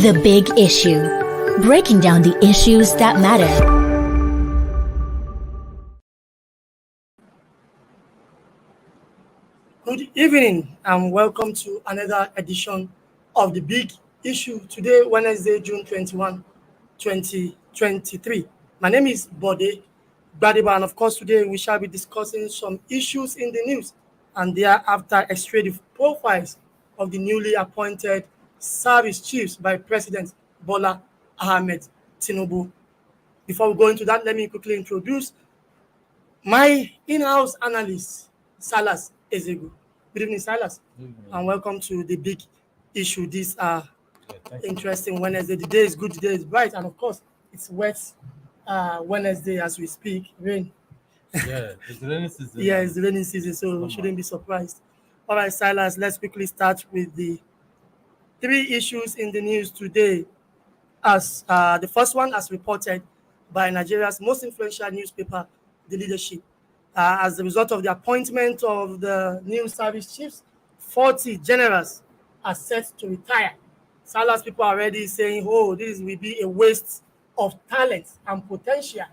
The Big Issue. Breaking down the issues that matter. Good evening and welcome to another edition of The Big Issue. Today, Wednesday, June 21, 2023. My name is Bode Gbadeba, and of course today we shall be discussing some issues in the news and thereafter extractive profiles of the newly appointed service chiefs by President Bola Ahmed Tinubu. Before we go into that, let me quickly introduce my in-house analyst, Salas Ezegu. Good evening, Silas, and welcome to The Big Issue. This interesting Wednesday. The day is good, the day is bright, and of course, it's wet Wednesday as we speak. Rain. Yeah, it's the rainy season. Yeah, it's the rainy season, so we shouldn't be surprised. All right, Silas, let's quickly start with the three issues in the news today. As the first one, as reported by Nigeria's most influential newspaper, The Leadership. As a result of the appointment of the new service chiefs, 40 generals are set to retire. Salas people are already saying, oh, this will be a waste of talent and potential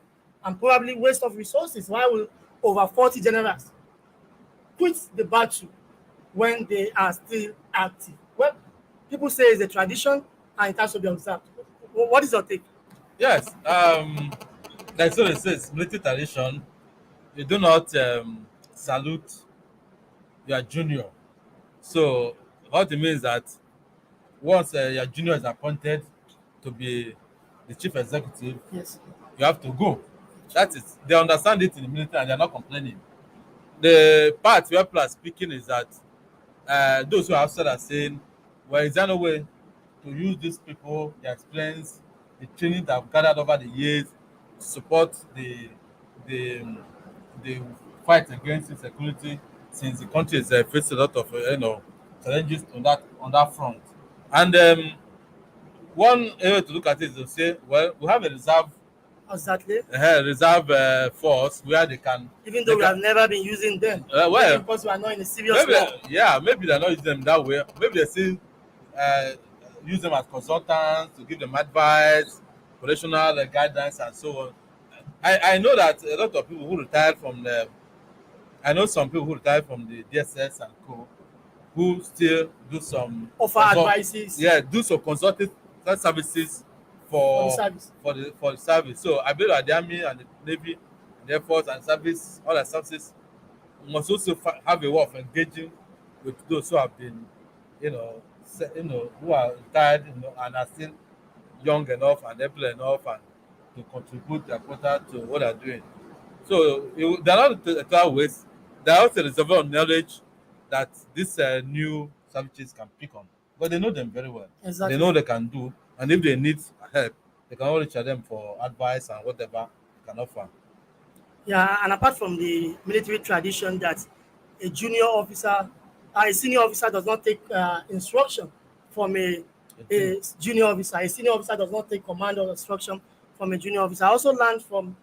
and probably waste of resources. Why will over 40 generals quit the battle when they are still active? Well, people say it's a tradition and it has to be observed. What is your take? Yes, like so it says, military tradition. You do not salute your junior. So what it means that once your junior is appointed to be the chief executive, Yes. you have to go. That is, they understand it in the military and they're not complaining. The part where people are speaking is that those who are outside are saying, well, is there no way to use these people, their experience, the training that have gathered over the years to support the the fight against insecurity, since the country is facing a lot of challenges on that front. And one area to look at is to say, well, we have a Exactly. reserve force where they can. Even though we have never been using them. Well, because we are not in a serious maybe war. maybe they're not using them that way. Maybe they still uh, use them as consultants to give them advice, operational guidance, and so on. I know that a lot of people who retired from the. I know some people who retired from the DSS and co, who still do some Offer advices. Yeah, do some consulting services For the service. For the service. So I believe that the army and the navy, and the air force and service, all the services must also have a way of engaging with those who have been, who are retired, and are still young enough and able enough and to contribute their quota to what they're doing. So there are not total ways. There are also a reservoir of knowledge that these new services can pick on, but they know them very well. Exactly. They know they can do, and if they need help, they can always reach them for advice and whatever they can offer. Yeah, and apart from the military tradition that a junior officer, a senior officer does not take instruction from a junior officer. A senior officer does not take command or instruction from a junior officer. I also learned from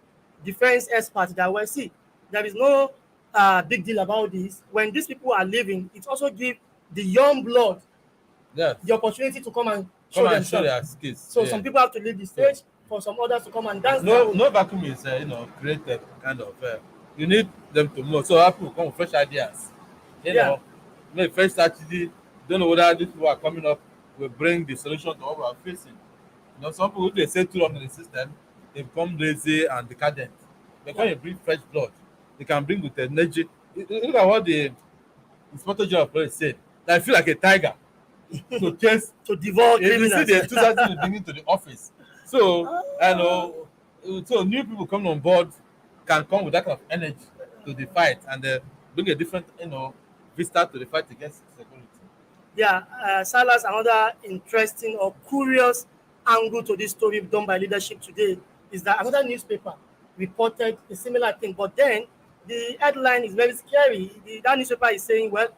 defense experts that, well, see, there is no big deal about this. When these people are leaving, it also gives the young blood the opportunity to come and show themselves. Their skills. So some people have to leave the stage for some others to come and dance. No vacuum is created kind of. You need them to move. So people come with fresh ideas. Maybe fresh strategy. Don't know whether these people are coming up will bring the solution to what we are facing. Some people, if they stay too long in the system, they become lazy and decadent. But when you bring fresh blood, they can bring with energy. Look at what the Inspector General of Police said. I feel like a tiger to chase to devour you criminals. see the enthusiasm you bring into the office. So so new people coming on board can come with that kind of energy to the fight and bring a different vista to the fight against security. Yeah, Salas, another interesting or curious angle to this story done by Leadership today is that another newspaper reported a similar thing, but then the headline is very scary. That newspaper is saying, well,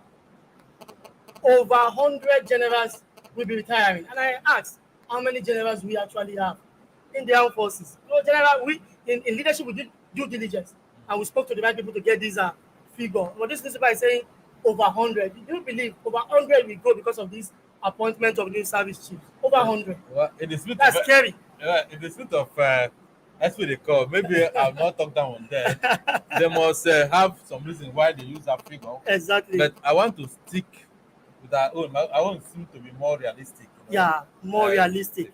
over 100 generals will be retiring. And I asked, how many generals we actually have in the armed forces? In Leadership, we did due diligence, and we spoke to the right people to get this figure. But this newspaper is saying over 100. Do you believe over 100 will go because of this appointment of new service chiefs. Over 100. Well, in the spirit That's of, scary. in the spirit of that's what they call. Maybe I'll not talk down on them. They must have some reason why they use that figure. Exactly. But I want to stick with our own. I want seem to be more realistic. Yeah, more realistic.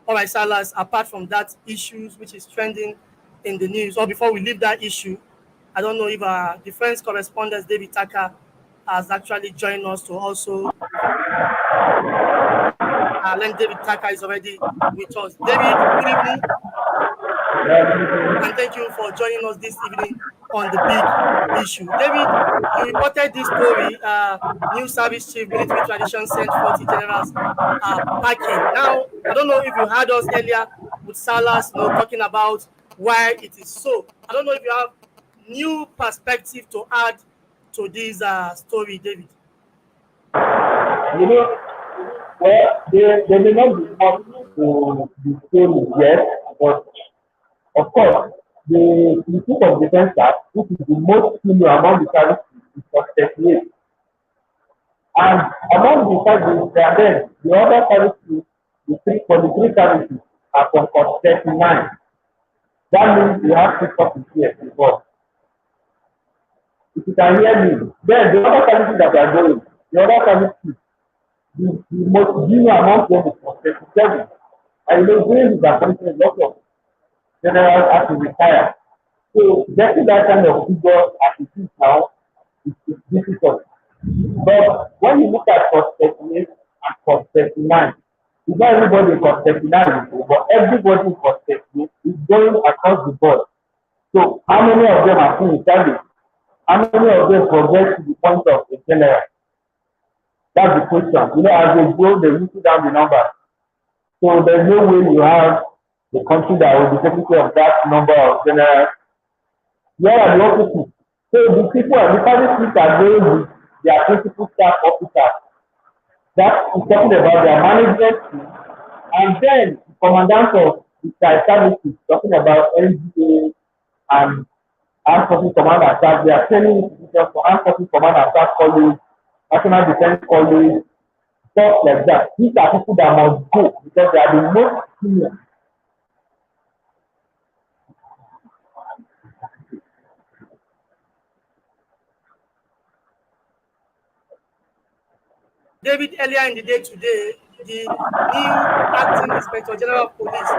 All right, Salas, apart from that issues which is trending in the news, or before we leave that issue, I don't know if our defense correspondent David Tucker has actually joined us to also. Len David Tucker is already with us. David, good evening. And thank you for joining us this evening on the big issue. David, you reported this story, new service chief, military tradition sent 40 generals packing. Now, I don't know if you heard us earlier with Salas talking about why it is so. I don't know if you have new perspective to add to this story, David. You know, well, they may not be up to the same yet, but of course, the Chief of Defense Staff, which is the most senior among the services, is for 38. And among the services, then the other services, for the three services, are from 39. That means you have 6 officers involved. If you can hear me, then the other services that are going, the other services, the most junior among them is for 37. And during the appointment, lots of generals have to retire. So getting that kind of figure as it is now is difficult. But when you look at cost 38 and cost 39, it's not everybody in cost 39, but everybody in cost 38 is going across the board. So how many of them are still in service? How many of them progress to the point of a general? That's the question. You know, as they go, they whittle down the number. So there's no way you have the country that will be taking care of that number of generals. Where are the officers? So the people, the service chiefs are going with their principal staff officers. That is talking about their management team. And then the commandant of the services talking about NGA and Armed Forces Command and Staff. They are training institutions for Armed Forces Command and Staff College, National Defense College, stuff like that. These are people that must go because they are the most senior. David, earlier in the day today, the new acting Inspector General of Police,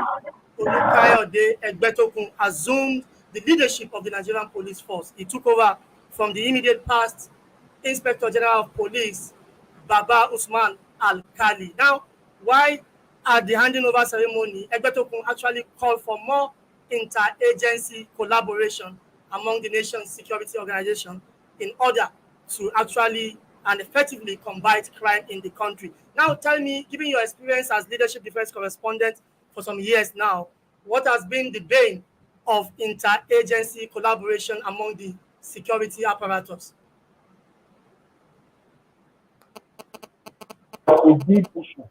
Olukayode Egbetokun, assumed the leadership of the Nigerian Police Force. He took over from the immediate past Inspector General of Police, Baba Usman Al-Kali. Now, why at the handing over ceremony, Egbetokun actually called for more interagency collaboration among the nation's security organization in order to actually and effectively combat crime in the country. Now, tell me, given your experience as leadership defense correspondent for some years now, what has been the bane of interagency collaboration among the security apparatus? A big issue.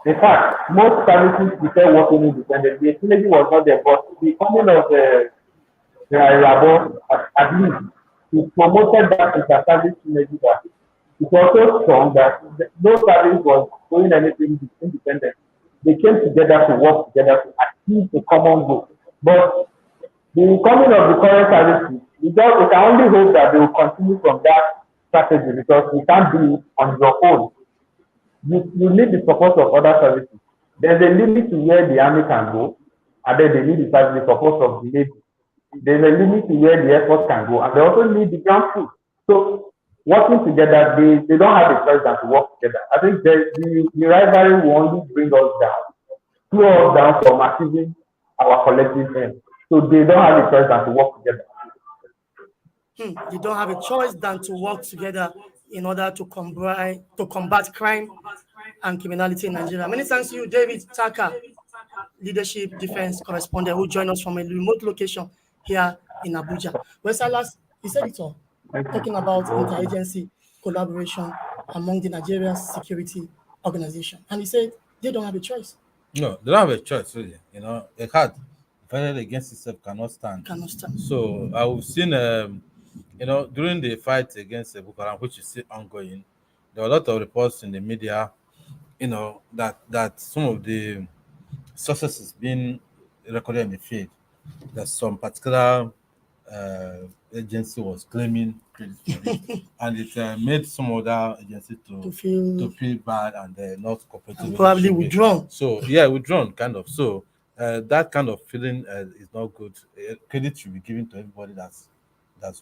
In fact, most services prefer working independently. The synergy was not there, but the coming of the Rabo, at least, he promoted that inter-service synergy that it was so strong that no service was doing anything independent. They came together to work together to achieve a common goal. But the coming of the current services, we can only hope that they will continue from that strategy because we can't do it on your own. You need the support of other services. There's a limit to where the army can go, and then they need the support of the Navy. There's a limit to where the Air Force can go, and they also need the ground troops. So working together, they don't have a choice than to work together. I think the rivalry will only bring us down, slow us down from achieving our collective aim. So they don't have a choice than to work together. They don't have a choice than to work together in order to combat crime and criminality in Nigeria. Many thanks to you, David Tucker, leadership defense correspondent, who joined us from a remote location here in Abuja. Well, Salas, he said it all, talking about interagency collaboration among the Nigeria security organization. And he said they don't have a choice. No, they don't have a choice, really. You know, a card divided against itself cannot stand. So I've seen, you know, during the fight against Boko Haram, which is still ongoing, there were a lot of reports in the media, that some of the successes being recorded in the field, that some particular agency was claiming credit for it, and it made some other agency To feel to feel bad and not cooperative. and with probably the should be. withdrawn. So yeah, withdrawn kind of. So that kind of feeling is not good. Credit should be given to everybody that's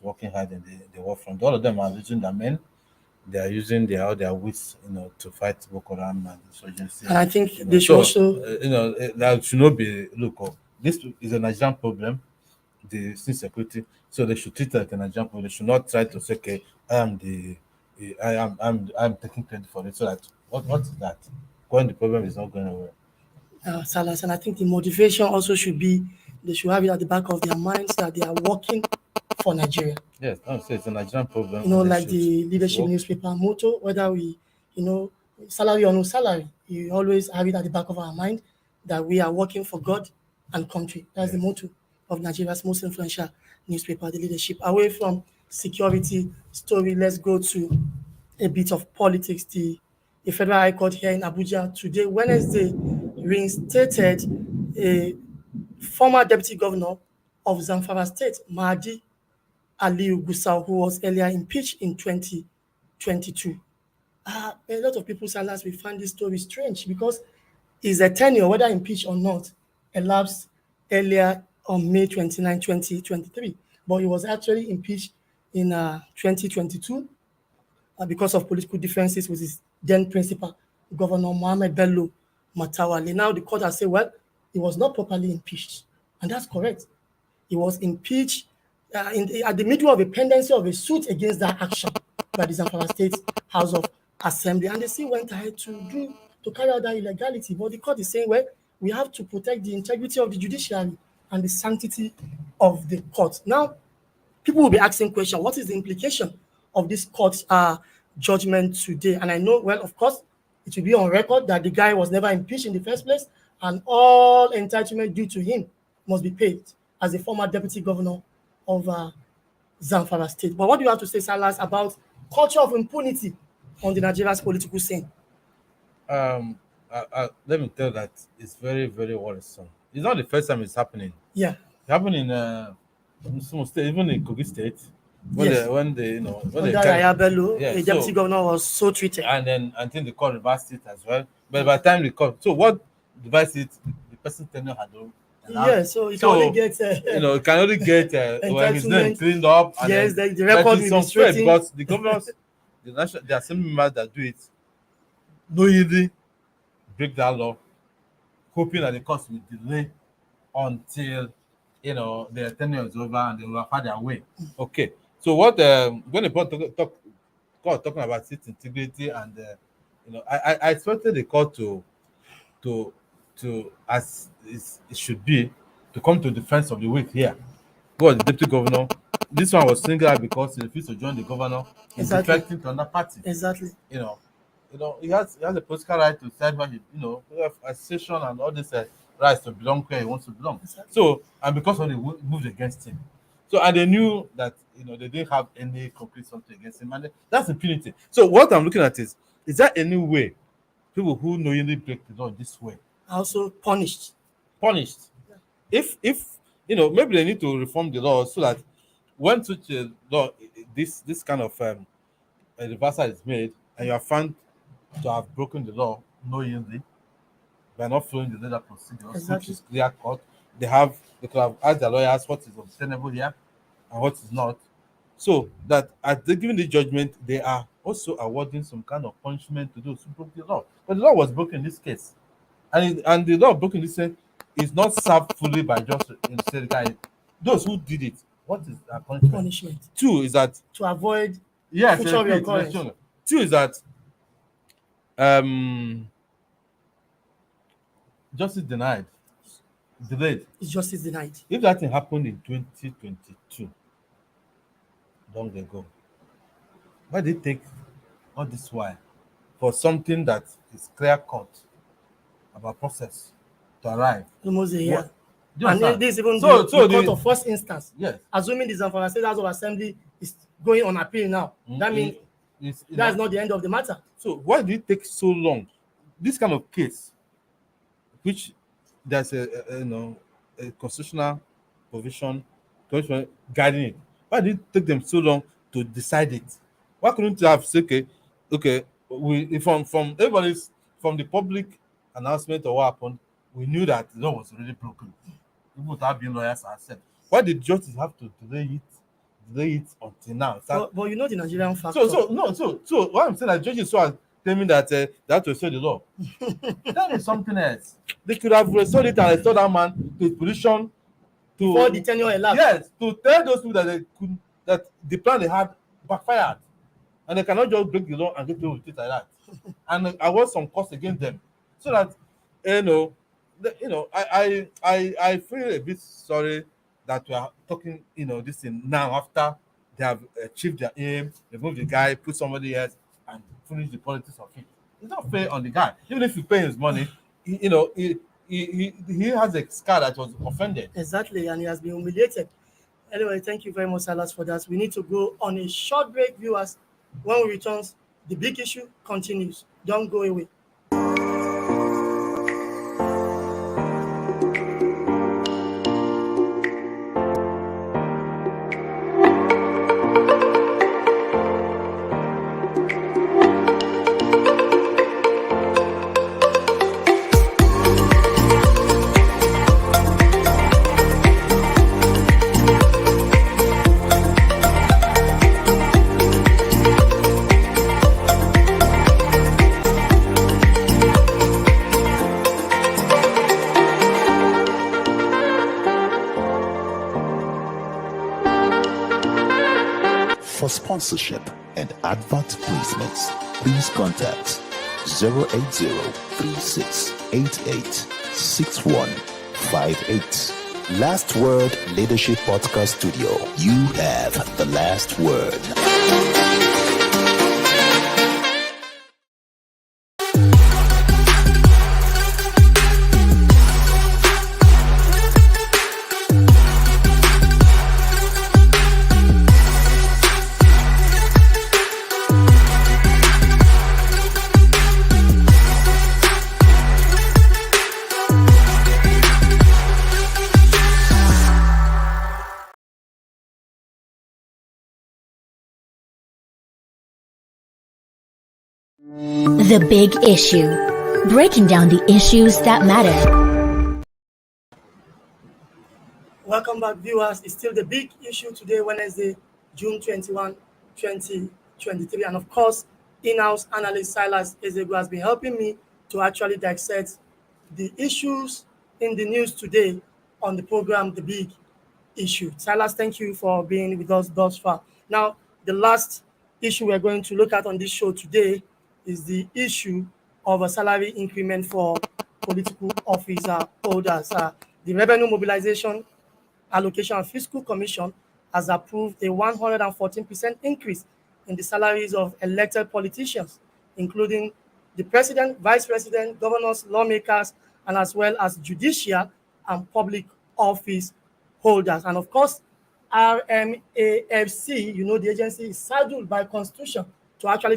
working hard in the war front. All of them are using their men. They are using their wits, to fight Boko Haram and insurgency. And I think You know, they should so, also that should not be look. This is a Nigerian problem, the insecurity. So they should treat it like an example. They should not try to say, okay, I'm taking credit for it. So that what is that? When the problem is not going away. Salas, and I think the motivation also should be they should have it at the back of their minds that they are working for Nigeria. Yes, I would say it's a Nigerian problem. You know, and they like should the leadership work. newspaper motto, whether we, salary or no salary, you always have it at the back of our mind that we are working for God and country. That's the motto of Nigeria's most influential newspaper, the leadership. Away from security story, let's go to a bit of politics. The Federal High Court here in Abuja today, Wednesday, reinstated a former deputy governor of Zamfara State, Mahdi Aliyu Gusau, who was earlier impeached in 2022. A lot of people, Salas, we find this story strange because his tenure, whether impeached or not, elapsed earlier on May 29, 2023. But he was actually impeached in 2022 because of political differences with his then principal, Governor Mohammed Bello Matawale. Now the court has said, well, he was not properly impeached. And that's correct. He was impeached at the middle of a pendency of a suit against that action by the Zamfara State House of Assembly. And they still went ahead to carry out that illegality. But the court is saying, well, we have to protect the integrity of the judiciary and the sanctity of the court. Now, people will be asking questions, what is the implication of this court judgment today? And I know, well, of course, it will be on record that the guy was never impeached in the first place, and all entitlement due to him must be paid as a former deputy governor of Zamfara State. But what do you have to say, Salas, about culture of impunity on the Nigeria's political scene? Let me tell you that it's very, very worrisome. It's not the first time it's happening. Yeah. It happened in some state, even in Kogi State, when Yes. when Under Yahaya Bello, Yeah, a deputy so- governor was so treated. and then I think the court reversed it as well. But by the time the court, so what reversed it, the person tenure had no. Yeah, so you can So, only get It can only get his name Entitlement. cleaned up. And yes, then, the record but will it's be unfair straightened. because the governors, the assembly members that do it, knowingly break that law, hoping that the court will delay until their tenure is over and they will find their way. Okay. So what when the court talking about its integrity and I expected the court to as it should be to come to defense of the weak here. Who was the deputy governor? This one was singled out because he refused to join the governor in Exactly. defecting to another party. Exactly. He has a political right to decide where we have association and all this rights to belong where he wants to belong. Exactly. So, and because of the moved against him. So, and they knew that they didn't have any concrete something against him, and that's impunity. So, what I'm looking at is there any way people who knowingly break the law this way Also punished. punished? If maybe they need to reform the law so that when such a law, this kind of a reversal is made, and you are found to have broken the law knowingly by not following the legal procedures, Exactly. which is clear cut. They could have asked their lawyers what is obtainable here and what is not. So that as they giving the judgment, they are also awarding some kind of punishment to those who broke the law. But the law was broken in this case. And the law broken in this case is not served fully by just the guy. Those who did it, what is their punishment? Punishment. Two is that To avoid yes, future repeat, reoccurrence. mention. Two is that justice delayed. is justice denied. If that thing happened in 2022, long ago, why did it take all this while for something that is clear cut about process to arrive? Almost a year. What- Do you And understand? this is even So- the so court the- of first instance. Yes. Assuming the Zamfara State House of Assembly is going on appeal now, that means That's not the end of the matter. So why did it take so long? This kind of case, which there's a constitutional provision guiding it. Why did it take them so long to decide it? Why couldn't you have said, okay, we from everybody's from the public announcement or what happened, we knew that the law was already broken. Even without being lawyers ourselves. Why did judges have to delay it until now? But you know the Nigerian factor. So what I'm saying that judges who are claiming that they have to restore the law. That is something else. They could have restored it and restored that man to his position before the tenure elapsed. Yes, to tell those people that the plan they had backfired. And they cannot just break the law and get away with it like that. And I want some cost against them. So that I feel a bit sorry that we are talking, this thing now after they have achieved their aim, remove the guy, put somebody else, and finish the politics of it. It's not fair on the guy. Even if you pay his money, he has a scar that was offended. Exactly, and he has been humiliated. Anyway, thank you very much, Silas, for that. We need to go on a short break, viewers. When we return, the big issue continues. Don't go away. For sponsorship and advert placements, please contact 080-3688-6158. Last Word Leadership Podcast Studio. You have the last word. The Big Issue. Breaking down the issues that matter. Welcome back, viewers. It's still the big issue today, Wednesday, June 21, 2023. And of course, in-house analyst Silas Ezegu has been helping me to actually dissect the issues in the news today on the program, The Big Issue. Silas, thank you for being with us thus far. Now, the last issue we're going to look at on this show today is the issue of a salary increment for political officer holders. The Revenue Mobilization, Allocation and Fiscal Commission has approved a 114% increase in the salaries of elected politicians, including the president, vice president, governors, lawmakers, and as well as judicial and public office holders. And of course, RMAFC, the agency is saddled by constitution to actually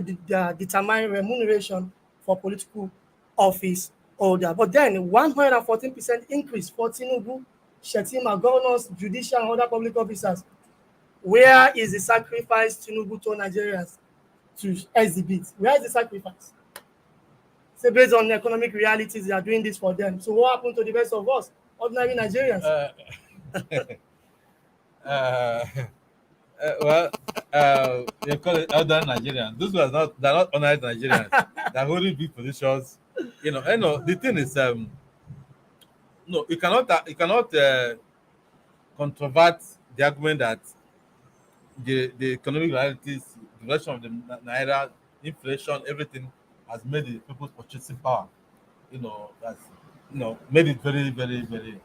determine remuneration for political office holder. But then 114% increase for Tinubu, Shettima, governors, judicial and other public officers. Where is the sacrifice Tinubu told Nigerians to exhibit? Where is the sacrifice? So based on the economic realities, they are doing this for them. So what happened to the rest of us, ordinary Nigerians? You call it elder Nigerians. Those they're not honored Nigerians. They're holding big positions. The thing is, you cannot controvert the argument that the economic realities, the direction of the naira, inflation, everything has made the people's purchasing power, that's made it very, very, very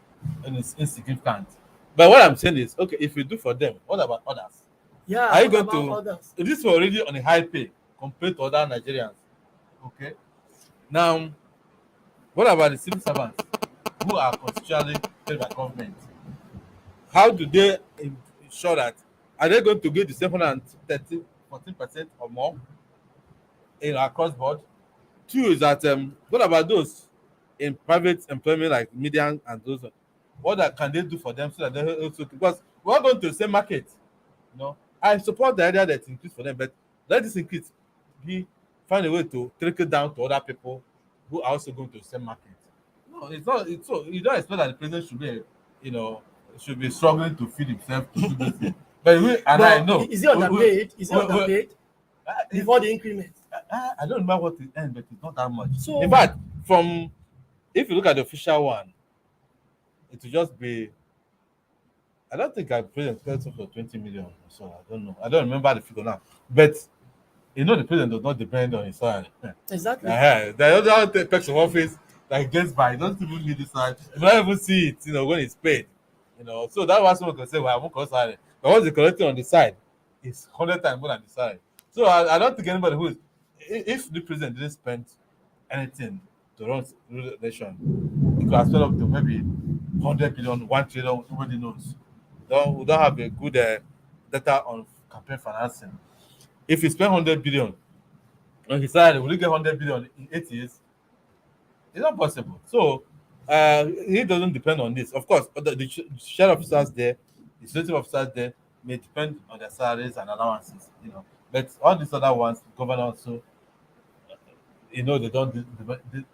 insignificant. But what I'm saying is, okay, if you do for them, what about others? Yeah, are you going to? Others? This is already on a high pay compared to other Nigerians. Okay. Now, what about the civil servants who are constitutionally paid by government? How do they ensure that? Are they going to get the 714% or more? across board. Two is that what about those in private employment like media and those? What can they do for them so that they also, because we're going to the same market. I support the idea that increase for them, but let this increase be find a way to trickle down to other people who are also going to the same market. No, it's not. It's so you don't expect that the president should be, should be struggling to feed himself to do this thing. But I know. Is he underpaid? Is he underpaid before the increment? I don't remember what it ends, but it's not that much. So, in fact, if you look at the official one, it will just be. I don't think our president paid for 20 million or so. I don't know. I don't remember the figure now. But the president does not depend on his salary. Exactly. The other perks of office that he gets by, he doesn't even need the salary. You don't even see it, when it's paid. So that was someone can say, well, I won't collect salary. But once you collect it on the side, it's 100 times more than the salary. So I don't think anybody who is, if the president didn't spend anything to run the nation, he could have spent up to maybe 100 billion, 1 trillion, nobody knows. We don't have a good data on campaign financing. If he spent 100 billion on his salary, will he get 100 billion in 8 years? It's not possible. So he doesn't depend on this. Of course, the share officers there, the executive officers there may depend on their salaries and allowances, But all these other ones, governors, so they don't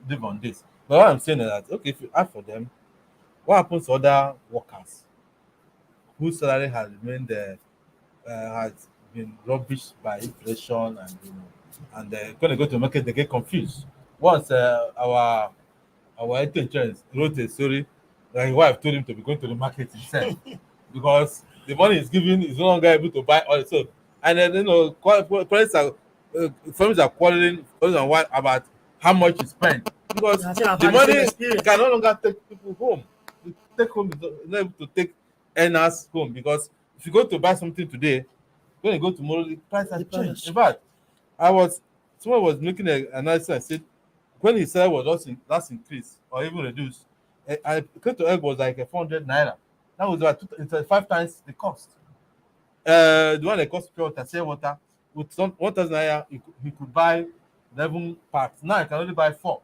live on this. But what I'm saying is that, okay, if you ask for them, what happens to other workers whose salary has remained has been rubbished by inflation, and they're going to go to the market, they get confused. Once our health insurance wrote a story that his wife told him to be going to the market himself because the money he's given is no longer able to buy all. So, and then firms are quarreling about how much you spend because the money can no longer take people home. The take home is not able to take earners home because if you go to buy something today, when you go tomorrow, the price has changed. In fact, someone was making an analysis and said when his salary was last increased or even reduced, I came to egg was like 400 naira. That was about 5 times the cost. The one that cost pure water with 1,000 naira, he could buy 11 packs. Now I can only buy 4.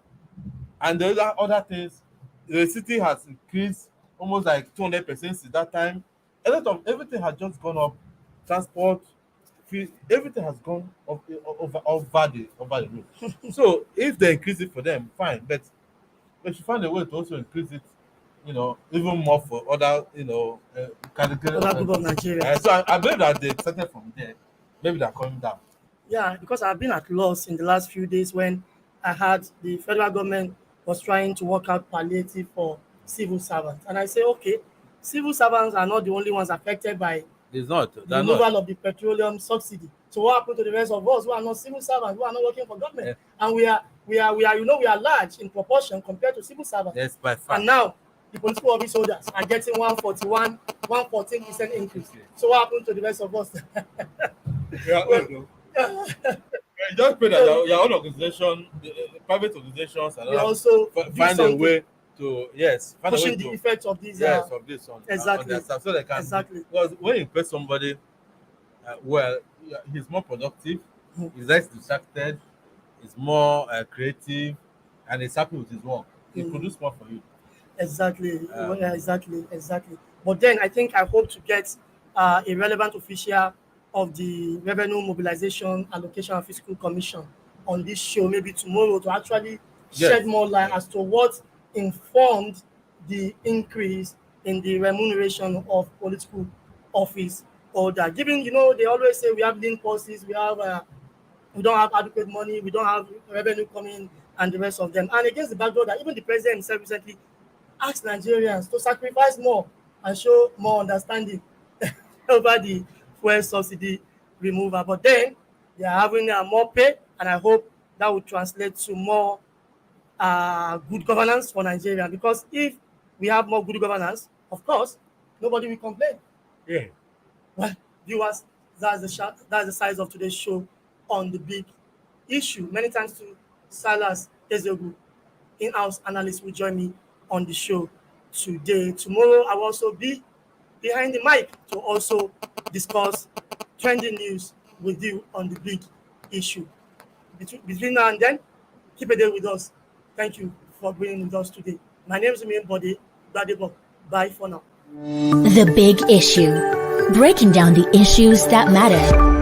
And the other things, the city has increased almost like 200% since that time. A lot of everything has just gone up. Transport, everything has gone over the roof. So if they increase it for them, fine. But they should find a way to also increase it, even more for other, category. Other group of Nigeria. So I believe that they started from there. Maybe they're coming down. Yeah, because I've been at loss in the last few days when I heard the federal government was trying to work out palliative for civil servants. And I say, okay, civil servants are not the only ones affected by It's not. the removal of the petroleum subsidy. So what happened to the rest of us who are not civil servants, who are not working for government? Yeah. And we are large in proportion compared to civil servants. Yes, by far. And now the political office holders are getting 114% increase. Okay. So what happened to the rest of us? Just pray that your own organization, the private organizations, and also find a way to pushing the effect of these. Of this on exactly. On their so they can exactly. Because when you pay somebody he's more productive, he's less distracted, he's more creative, and he's happy with his work. He produces more for you. Exactly. Exactly. But then I hope to get a relevant official of the Revenue Mobilization, Allocation and Fiscal Commission on this show, maybe tomorrow, to actually shed more light as to what informed the increase in the remuneration of political office holder. Given, they always say we have lean policies, we don't have adequate money, we don't have revenue coming, and the rest of them. And against the backdrop that even the president himself recently asked Nigerians to sacrifice more and show more understanding over the fuel subsidy removal. But then they are having more pay, and I hope that will translate to more good governance for Nigeria. Because if we have more good governance, of course, nobody will complain. Yeah. Well, viewers, that's the size of today's show on the big issue. Many thanks to Silas Ezeogu, in-house analyst, will join me on the show today. Tomorrow, I will also be behind the mic to also discuss trending news with you on the big issue. between now and then, keep a day with us. Thank you for being with us today. My name is Bode Gbadebo. Bye for now. The Big Issue. Breaking down the issues that matter.